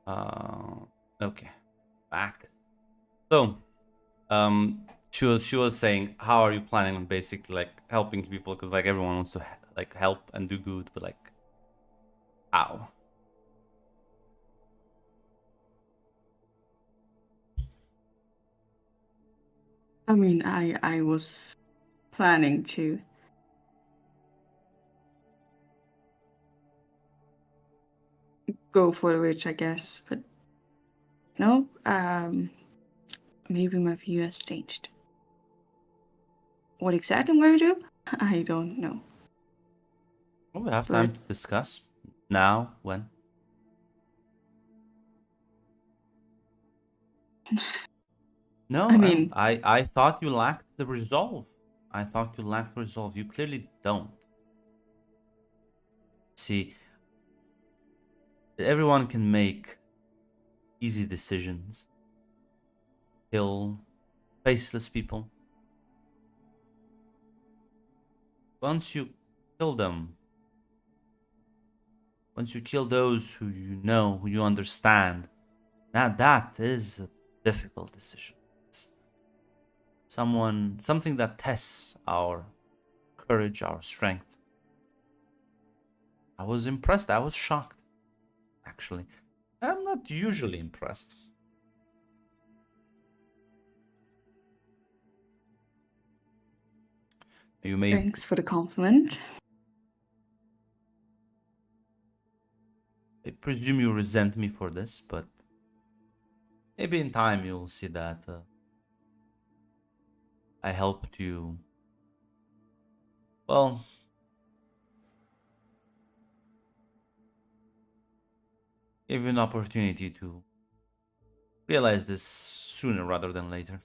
Uh, okay, back. So, she was saying, how are you planning on basically like helping people? Because like everyone wants to like help and do good, but like how? I mean, I was planning to go for the witch, I guess, but no. Maybe my view has changed. What exactly I'm going to do? I don't know. Well, we have But time to discuss now. When? I No, mean, I thought you lacked the resolve. I thought you lacked resolve. You clearly don't. See, everyone can make easy decisions, kill faceless people. Once you kill them, once you kill those who you know, who you understand, now that is a difficult decision. It's something that tests our courage, our strength. I was impressed. I was shocked, actually. I'm not usually impressed. You may thanks for the compliment. I presume you resent me for this, but maybe in time you'll see that I helped you. Well, give you an opportunity to realize this sooner rather than later.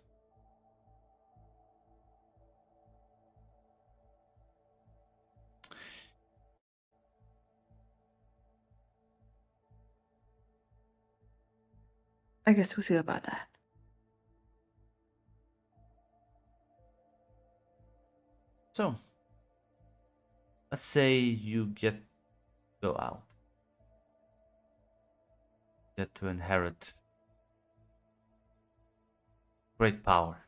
I guess we'll see about that. So, let's say you go out, get to inherit great power.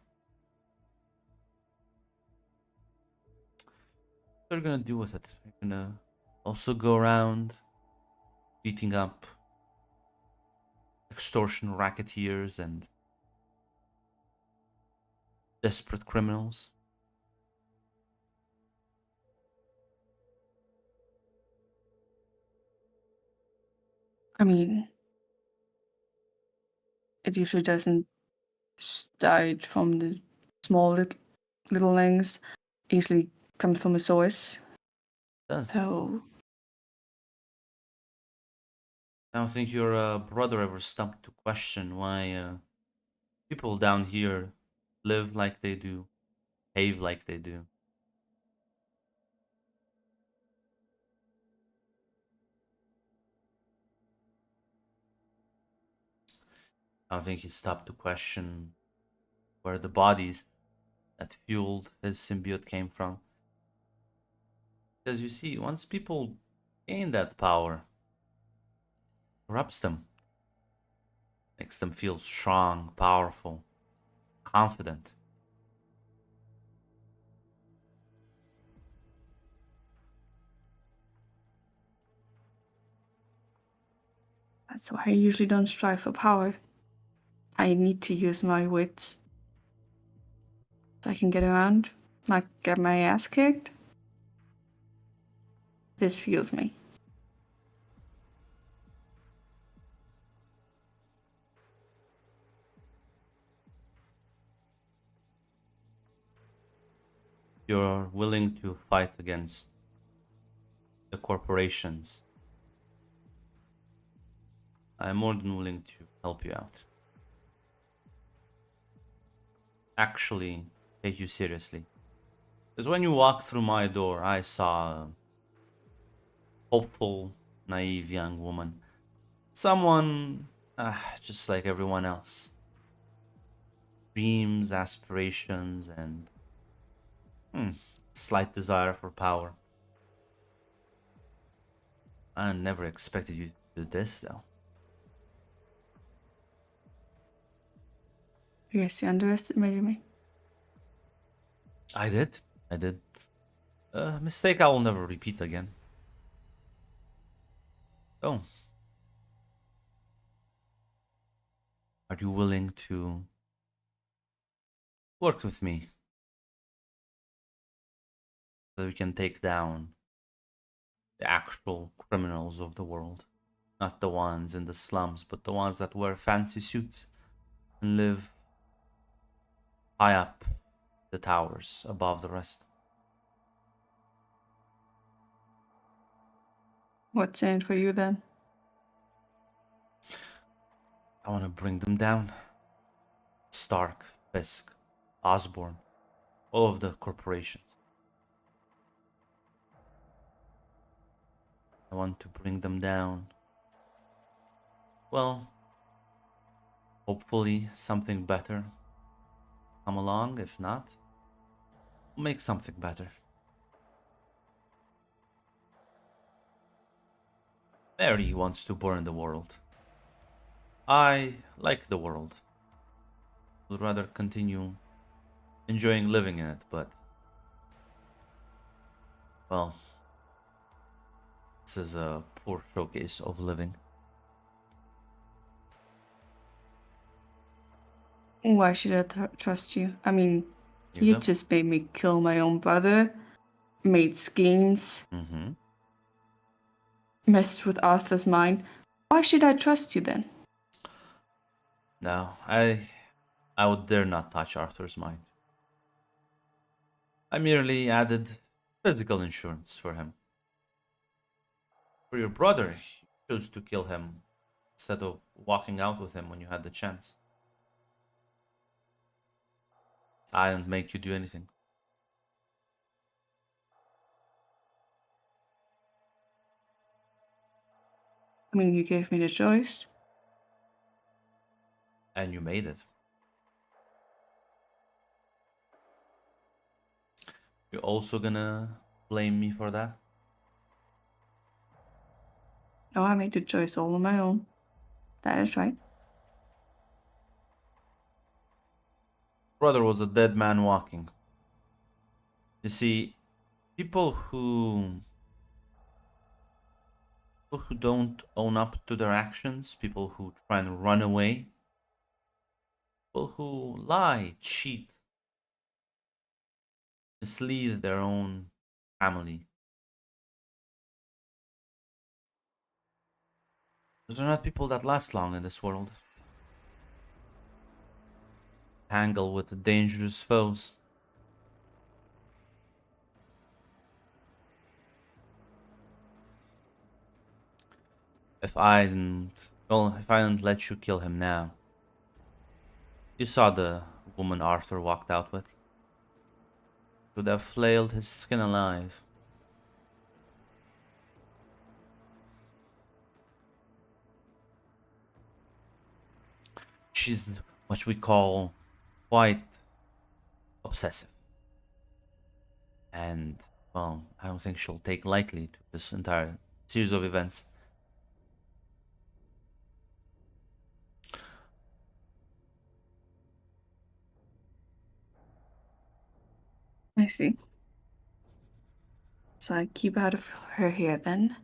What are you gonna do with it? You're gonna also go around beating up extortion racketeers and desperate criminals. I mean, it usually doesn't start from the small little things. It usually comes from a source. It does. So, I don't think your brother ever stopped to question why people down here live like they do, behave like they do. I don't think he stopped to question where the bodies that fueled his symbiote came from. Because you see, once people gain that power, corrupts them, makes them feel strong, powerful, confident. that's why I usually don't strive for power. I need to use my wits so I can get around, not get my ass kicked. This fuels me. You're willing to fight against the corporations. I'm more than willing to help you out. Actually, take you seriously. Because when you walked through my door, I saw a hopeful, naive young woman. Someone just like everyone else. Dreams, aspirations, and hmm, slight desire for power. I never expected you to do this, though. guess you underestimated me. I did. I did. A mistake I will never repeat again. Oh. Are you willing to work with me so that we can take down the actual criminals of the world? Not the ones in the slums, but the ones that wear fancy suits and live high up the towers above the rest. What's in it for you then? I want to bring them down. Stark, Fisk, Osborne, all of the corporations. I want to bring them down. Well, hopefully something better come along. If not, we'll make something better. Mary wants to burn the world. I like the world. Would rather continue enjoying living in it, but well, this is a poor showcase of living. Why should I trust you? I mean, You you go. just made me kill my own brother, made schemes, Mm-hmm. messed with Arthur's mind. Why should I trust you then? No, I would dare not touch Arthur's mind. I merely added physical insurance for him. For your brother, you chose to kill him instead of walking out with him when you had the chance. I didn't make you do anything. I mean, you gave me the choice. And you made it. You're also gonna blame me for that? No, I made the choice all on my own. That is right. Brother was a dead man walking. You see, people who don't own up to their actions, people who try and run away, people who lie, cheat, mislead their own family. Those are not people that last long in this world. Tangle with dangerous foes. If I didn't, well, if I didn't let you kill him now, you saw the woman Arthur walked out with. Would have flailed his skin alive. She's what we call quite obsessive. And, well, I don't think she'll take lightly to this entire series of events. I see. So I keep out of her hair then.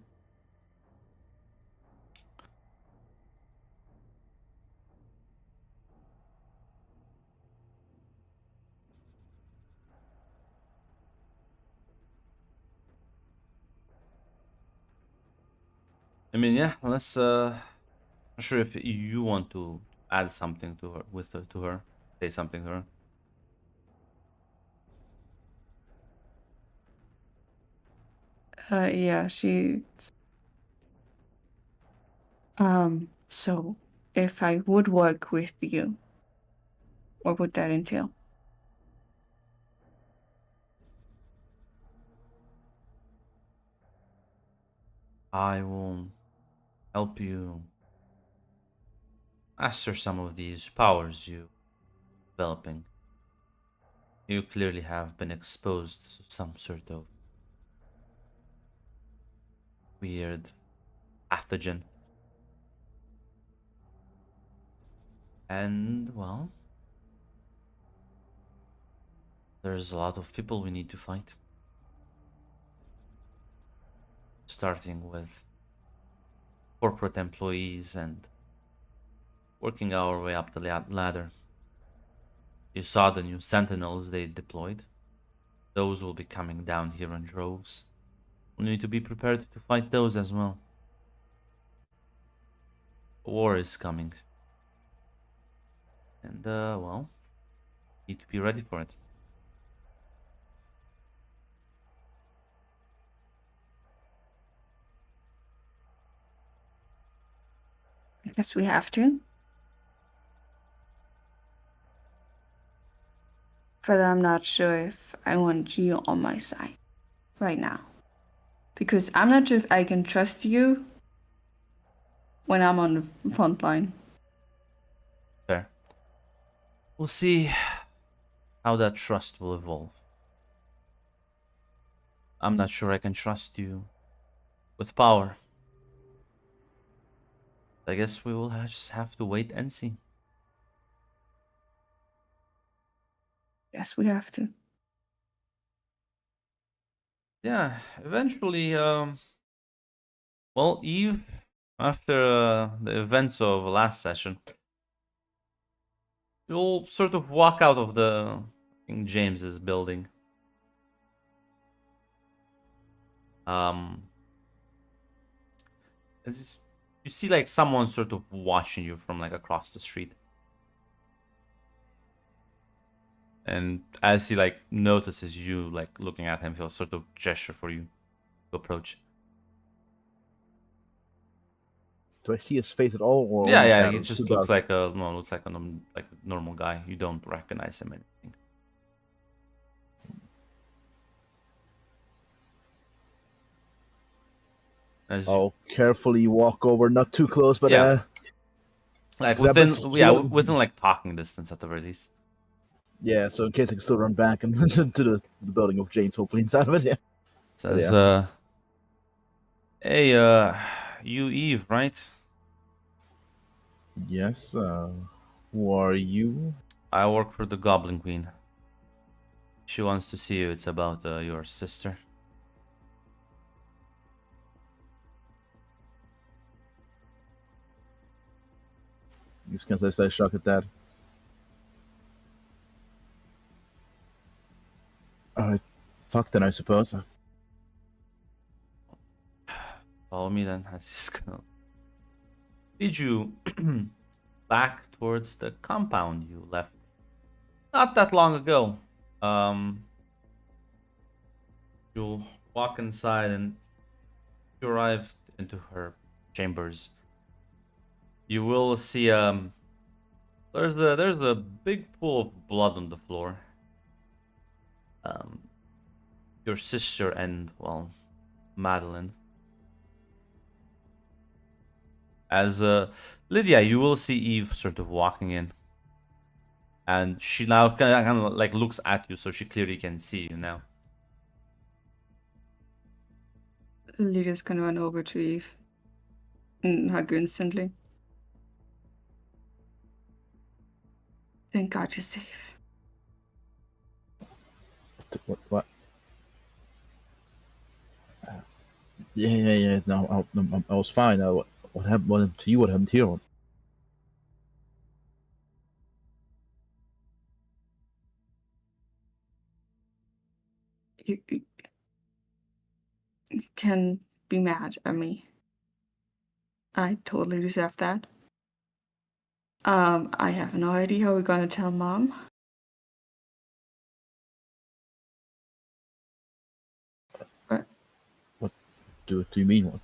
I mean, yeah, let's, not sure if you want to add something to her, to her, say something to her. Yeah, she. So if I would work with you, what would that entail? I will help you master some of these powers you developing. You clearly have been exposed to some sort of weird pathogen. And, well, There's a lot of people we need to fight. Starting with corporate employees and working our way up the ladder. You saw the new sentinels they deployed. Those will be coming down here in droves. We need to be prepared to fight those as well. War is coming. And, well, need to be ready for it. I guess we have to. But I'm not sure if I want you on my side right now. Because I'm not sure if I can trust you when I'm on the front line. Fair. We'll see how that trust will evolve. I'm not sure I can trust you with power. I guess we will just have to wait and see. Yes, we have to. Yeah, eventually, well, Eve, after the events of last session, you'll sort of walk out of the King James's building. As you see, like, someone sort of watching you from, like, across the street. And as he, like, notices you, like, looking at him, he'll sort of gesture for you to approach. Do I see his face at all? Or Yeah, only yeah, he shadows? just Too looks dark. like a like a normal guy. You don't recognize him anything. As I'll carefully walk over, not too close, but yeah, like Zebra- within like talking distance at the very least. yeah. So in case I can still run back and to the building of James, hopefully inside of it. Yeah. Says, Yeah. hey, you Eve, right? Yes. Who are you? I work for the Goblin Queen. She wants to see you. It's about your sister. You just can't say shock at that. All right. Fuck then, I suppose. Follow me then. I just gonna lead you back towards the compound you left not that long ago. You'll walk inside and you arrive into her chambers. You will see there's a big pool of blood on the floor. Your sister and, well, Madeline. As Lydia, you will see Eve sort of walking in. And she now kind of like looks at you, so she clearly can see you now. Lydia's gonna run over to Eve and hug her instantly. Thank God you're safe. What? Yeah. No, I was fine. What happened to you? What happened to you? You can be mad at me. I totally deserve that. I have no idea how we're gonna tell Mom. What do you mean? What?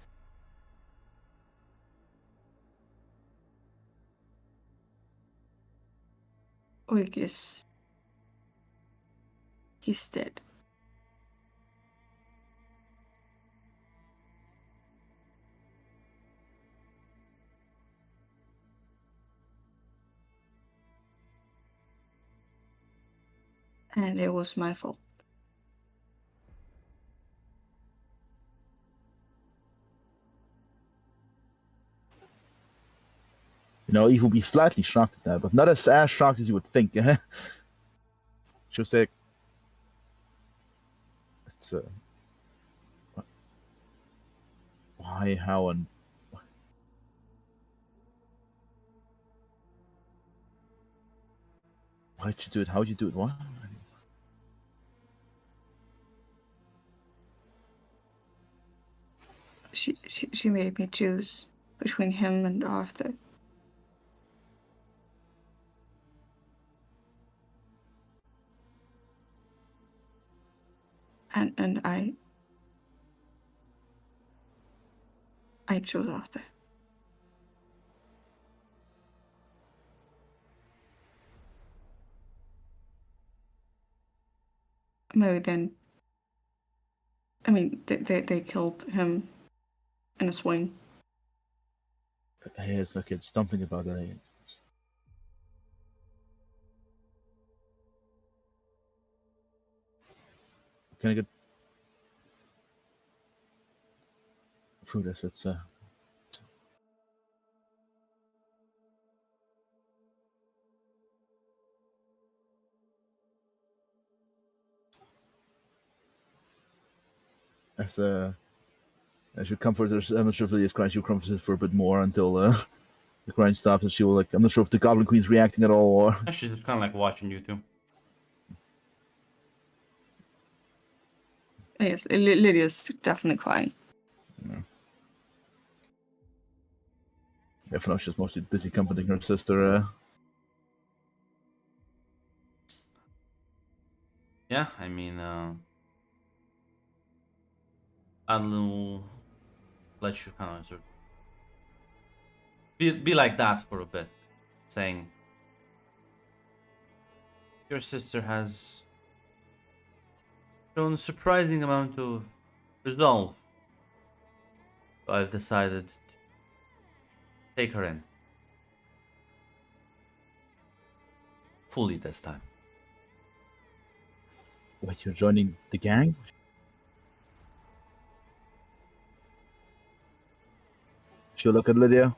I guess he's dead. And it was my fault. You know, Eve will be slightly shocked at that, but not as shocked as you would think. She'll say, So, why, how, and why'd you do it? How'd you do it? What? She made me choose between him and Arthur. And I chose Arthur. Maybe then. I mean, they killed him in a swing. Hey, it's okay. Just don't think about it. Can I get food? It's as you comfort her. I'm not sure if Lydia's crying. She'll comfort her for a bit more until the crying stops, and she will like. I'm not sure if the Goblin Queen's reacting at all, or She's kind of like watching you too. Yes, Lydia's definitely crying. if not, she's mostly busy comforting her sister. Yeah, I mean, I'll let you kind of sort of be like that for a bit, saying your sister has shown a surprising amount of resolve. So I've decided to take her in fully this time. Wait, you're joining the gang? She'll look at Lydia.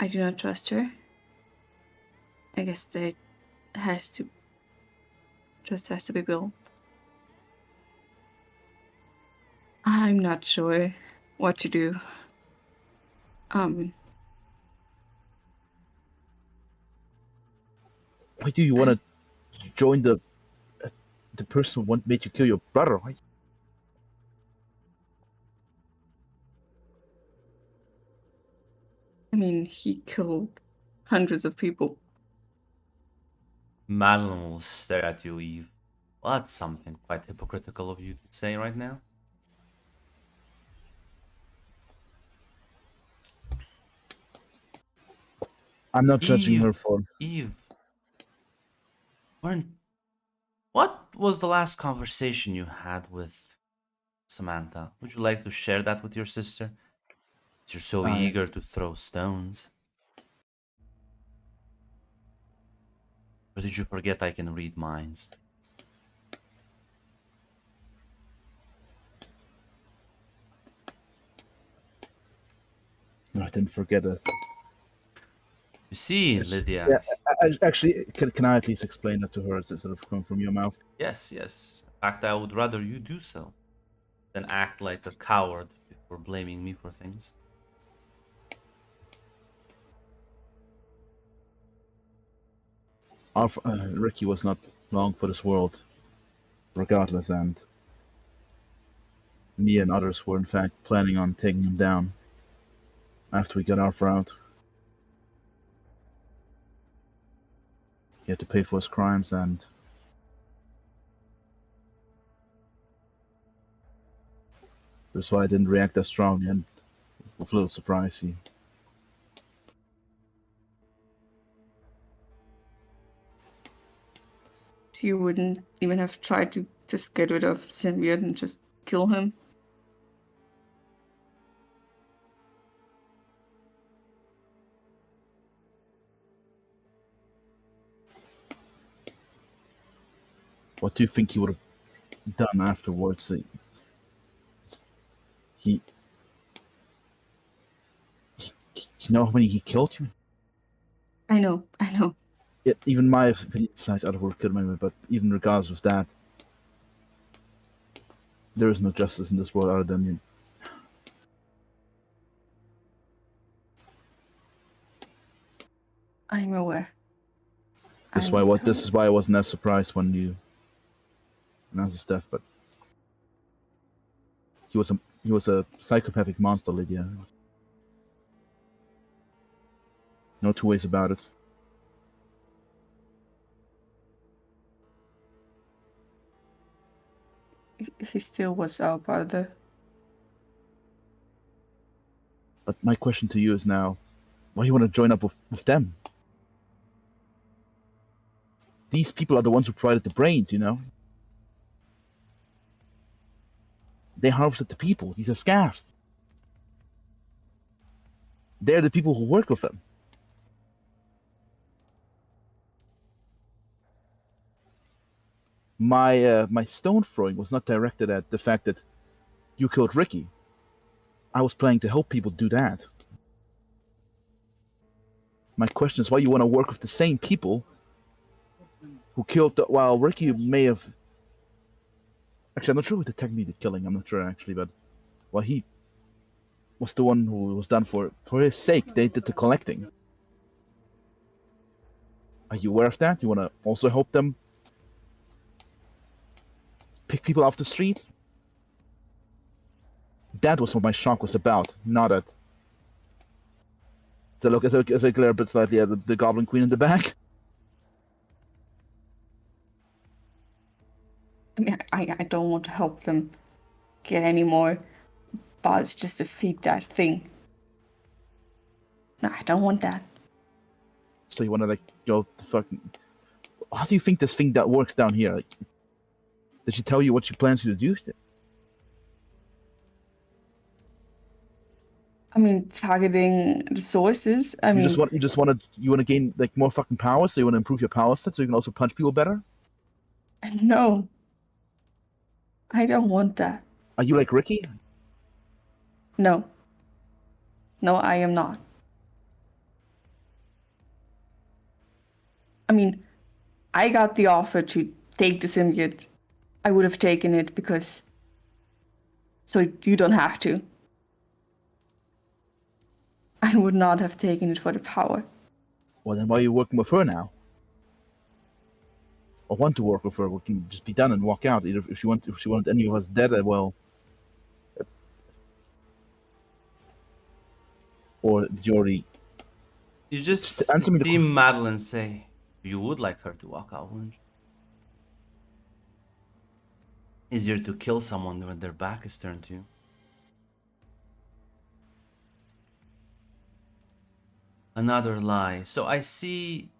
I do not trust her. I guess that has to be built. I'm not sure what to do. Why do you want to join the person who made you kill your brother? Why? I mean, he killed hundreds of people. Madeline will stare at you, Eve. Well, that's something quite hypocritical of you to say right now. I'm not judging her Eve, for. Eve. What was the last conversation you had with Samantha? Would you like to share that with your sister? You're so eager to throw stones. Or did you forget I can read minds? No, I didn't forget it. You see, Lydia. Yeah, actually, can I at least explain that to her instead of coming from your mouth? Yes, yes. In fact, I would rather you do so than act like a coward before blaming me for things. Ricky was not long for this world, regardless, and me and others were in fact planning on taking him down after we got Arthur out. He had to pay for his crimes, and that's why I didn't react as strongly, and with little surprise, he So you wouldn't even have tried to just get rid of Symbiote and just kill him? What do you think he would have done afterwards? He you know how many he killed you? I know. Even my opinion decides out of work could remember, but even regardless of that, there is no justice in this world other than you. I'm aware. This is why I wasn't as surprised when you announced his death, but he was a psychopathic monster, Lydia. No two ways about it. He still was our brother. But my question to you is now, why do you want to join up with them? These people are the ones who provided the brains, you know? They harvested the people. These are scavs. They're the people who work with them. My stone throwing was not directed at the fact that you killed Ricky. I was planning to help people do that. My question is why you want to work with the same people who killed while Ricky may have... Actually, I'm not sure who the technically did killing. I'm not sure actually, but well, he was the one who was done for his sake. They did the collecting. Are you aware of that? You want to also help them pick people off the street? That was what my shock was about, not at... So look, as I glare a bit slightly at the Goblin Queen in the back. I mean, I don't want to help them get any more bodies just to feed that thing. No, I don't want that. So you want to like go the fucking... How do you think this thing that works down here? Like, did she tell you what she plans to do? I mean, targeting the sources. I mean, You want to gain like more fucking power, so you want to improve your power set, so you can also punch people better. no, I don't want that. Are you like Ricky? No, I am not. I mean, I got the offer to take the symbiote. I would have taken it because so you don't have to. I would not have taken it for the power. Well, then why are you working with her now? Or want to work with her? We can just be done and walk out. Either if she wanted any of us dead, well. Or did you already? You just answer me the see Madeline say, you would like her to walk out, wouldn't you? Easier to kill someone when their back is turned to you. Another lie. So I see,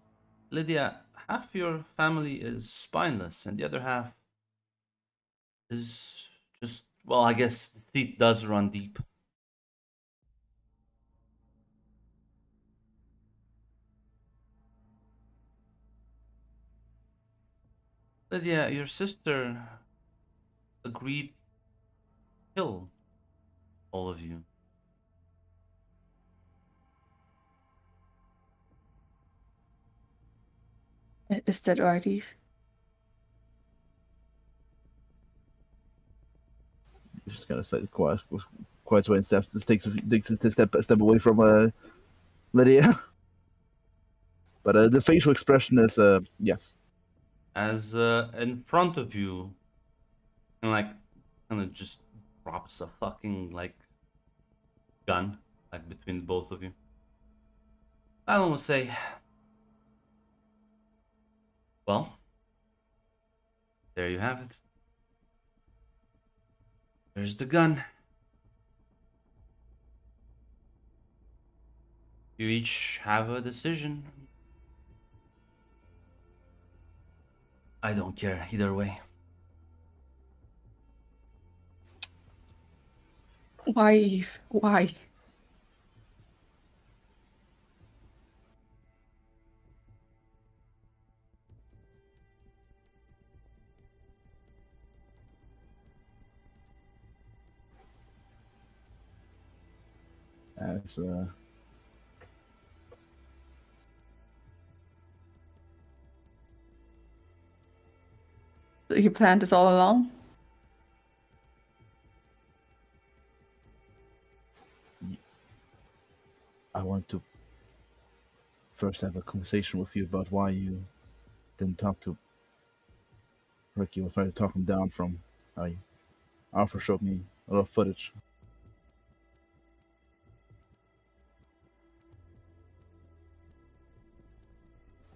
Lydia, half your family is spineless and the other half is just, well, I guess the teeth does run deep. Lydia, your sister agreed to kill all of you. Is that right, Eve? Just kind of say quiet away and steps. Just takes a step away from Lydia. But the facial expression is yes. As in front of you, and like, kind of just drops a fucking like gun, like between both of you. I almost say, well, there you have it. There's the gun. You each have a decision. I don't care either way. Why, Eve? Why? As You planned this all along? I want to first have a conversation with you about why you didn't talk to Ricky. I was trying to talk him down from how Alpha showed me a lot of footage.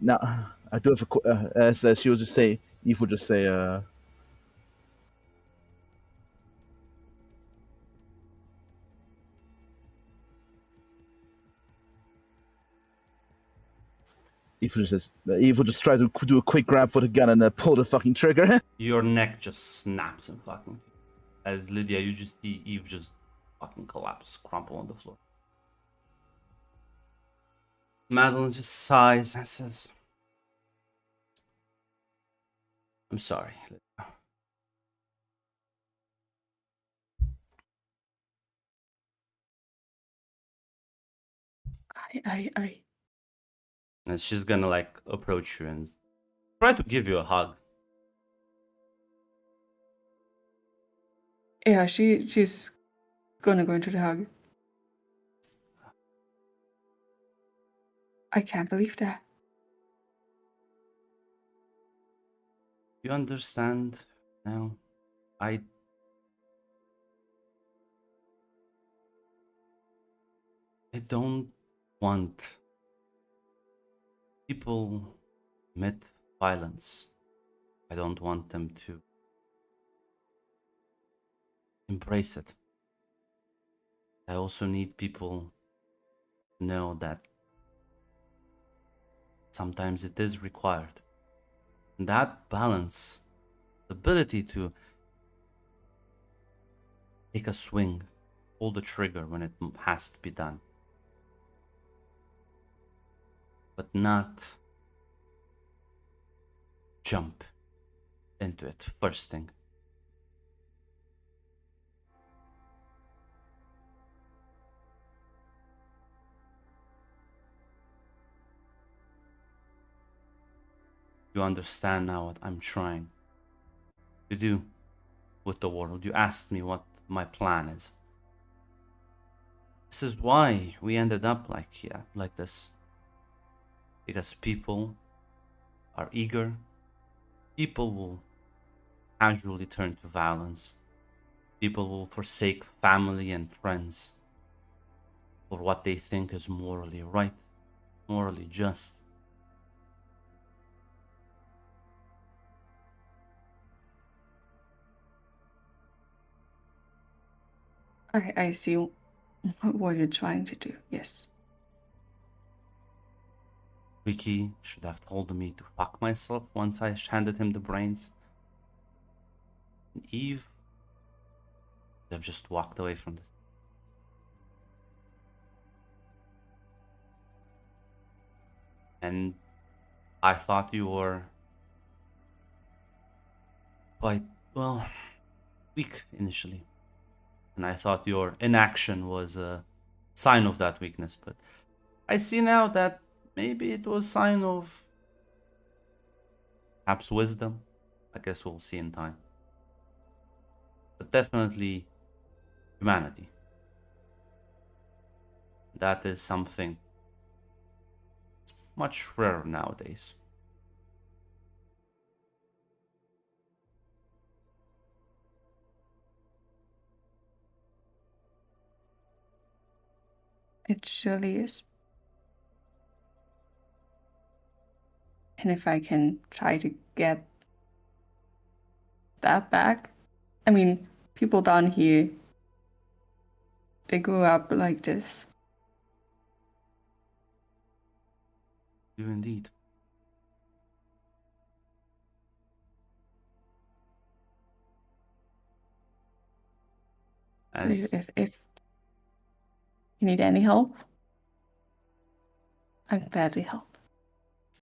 Now, I do have as she would just say, Eve would just say, Eve would just try to do a quick grab for the gun and pull the fucking trigger. Your neck just snaps and fucking. As Lydia, you just see Eve just fucking collapse, crumple on the floor. Madeline just sighs and says, I'm sorry, Lydia. I And she's gonna like approach you and try to give you a hug. Yeah, she's gonna go into the hug. I can't believe that. You understand now? I don't want people commit violence. I don't want them to embrace it. I also need people to know that sometimes it is required. And that balance, the ability to take a swing, pull the trigger when it has to be done, but not jump into it first thing. You understand now what I'm trying to do with the world. You asked me what my plan is. This is why we ended up like this. Because people are eager. People will casually turn to violence. People will forsake family and friends for what they think is morally right, morally just. I see what you're trying to do. Yes. Ricky should have told me to fuck myself once I handed him the brains. And Eve would have just walked away from this. And I thought you were quite, well, weak initially. And I thought your inaction was a sign of that weakness. But I see now that maybe it was a sign of perhaps wisdom. I guess we'll see in time. But definitely humanity. That is something much rarer nowadays. It surely is. And if I can try to get that back, I mean, people down here, they grew up like this. You indeed. So As if you need any help, I'd gladly help.